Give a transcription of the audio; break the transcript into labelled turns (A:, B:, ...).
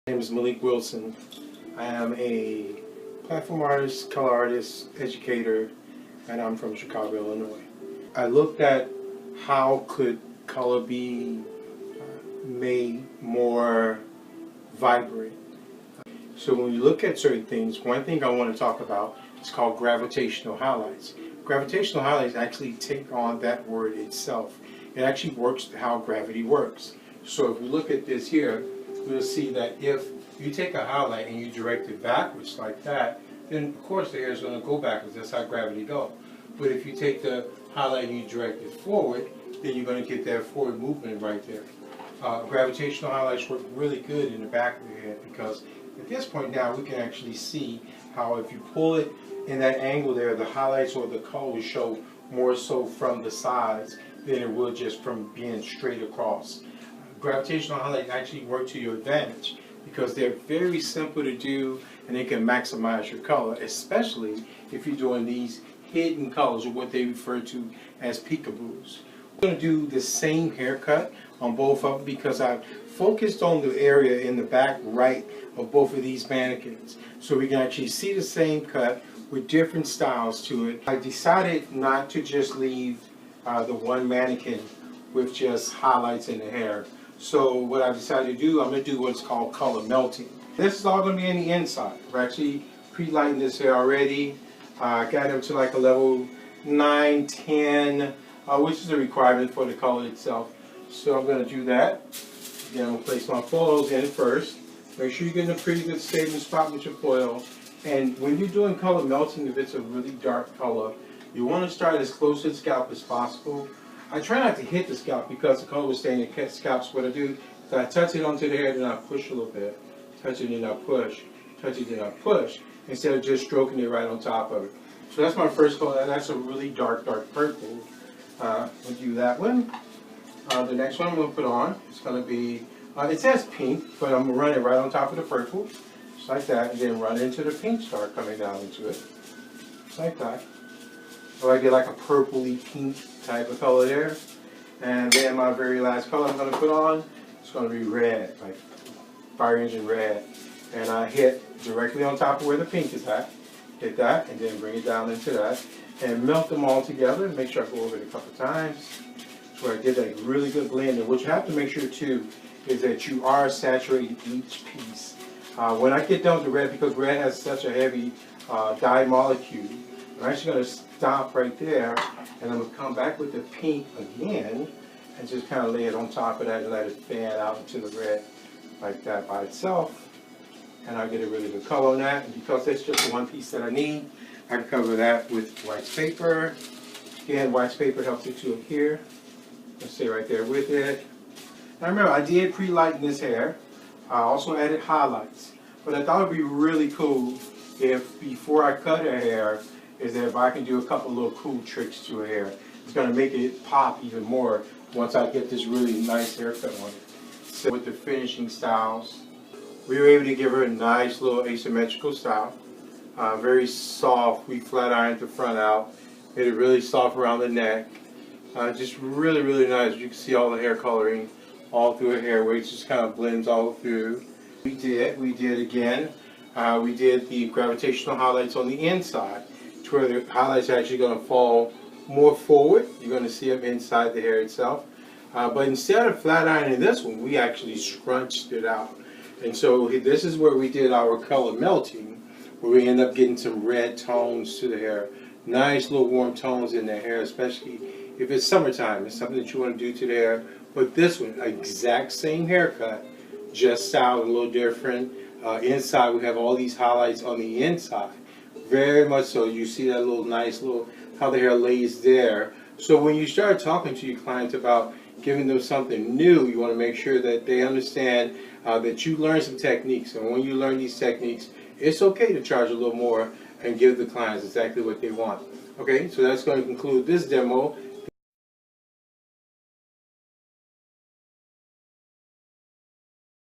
A: My name is Malik Wilson. I am a platform artist, color artist, educator, and I'm from Chicago, Illinois. I looked at how could color be made more vibrant. So when you look at certain things, one thing I want to talk about is called gravitational highlights. Gravitational highlights actually take on that word itself. It actually works how gravity works. So if we look at this here, we'll see that if you take a highlight and you direct it backwards like that, then of course the hair is going to go backwards. That's how gravity goes. But if you take the highlight and you direct it forward, then you're going to get that forward movement right there. Gravitational highlights work really good in the back of the head because at this point now we can actually see how if you pull it in that angle there, the highlights or the color will show more so from the sides than it will just from being straight across. Gravitational highlights actually work to your advantage because they're very simple to do and they can maximize your color, especially if you're doing these hidden colors or what they refer to as peekaboos. I'm going to do the same haircut on both of them because I've focused on the area in the back right of both of these mannequins so we can actually see the same cut with different styles to it. I decided not to just leave the one mannequin with just highlights in the hair. So what I decided to do, I'm going to do what's called color melting. This is all going to be in the inside. I've actually pre-lightened this hair already. I got it to like a level 9, 10, which is a requirement for the color itself. So I'm going to do that. Again, I'm going to place my foils in first. Make sure you get in a pretty good stable spot with your foil. And when you're doing color melting, if it's a really dark color, you want to start as close to the scalp as possible. I try not to hit the scalp because the color will stay in the scalp. So what I do is I touch it onto the hair, then I push a little bit. Touch it, then I push. Touch it, then I push. Instead of just stroking it right on top of it. So that's my first color. That's a really dark purple. We'll do that one. The next one I'm going to put on, it's going to be, it says pink, but I'm going to run it right on top of the purple. Just like that. And then run into the pink, start coming down into it. Just like that. So I get like a purpley pink type of color there. And then my very last color I'm going to put on, it's going to be red, like fire engine red. And I hit directly on top of where the pink is at. Hit that and then bring it down into that. And melt them all together. Make sure I go over it a couple times. So I did that really good blend. And what you have to make sure too is that you are saturating each piece. When I get done with the red, because red has such a heavy dye molecule, I'm actually going to stop right there and I'm going to come back with the pink again and just kind of lay it on top of that and let it fan out into the red like that by itself. And I'll get a really good color on that. And because that's just the one piece that I need, I can cover that with wax paper. Again, wax paper helps you to adhere. Let's stay right there with it. Now remember, I did pre-lighten this hair. I also added highlights. But I thought it would be really cool if before I cut her hair, is that if I can do a couple little cool tricks to her hair. It's going to make it pop even more once I get this really nice haircut on it. So with the finishing styles, we were able to give her a nice little asymmetrical style. Very soft. We flat ironed the front out. Made it really soft around the neck. Just really, really nice. You can see all the hair coloring all through her hair, where it just kind of blends all through. We did again. We did the gravitational highlights on the inside, to where the highlights are actually going to fall more forward. You're going to see them inside the hair itself. But instead of flat ironing this one, we actually scrunched it out. And so this is where we did our color melting, where we end up getting some red tones to the hair. Nice little warm tones in the hair, especially if it's summertime. It's something that you want to do to the hair. But this one, exact same haircut, just styled a little different. Inside we have all these highlights on the inside. Very much so. You see that little nice little, how the hair lays there. So when you start talking to your clients about giving them something new, you want to make sure that they understand that you learn some techniques. And when you learn these techniques, it's okay to charge a little more and give the clients exactly what they want. Okay, so that's going to conclude this demo.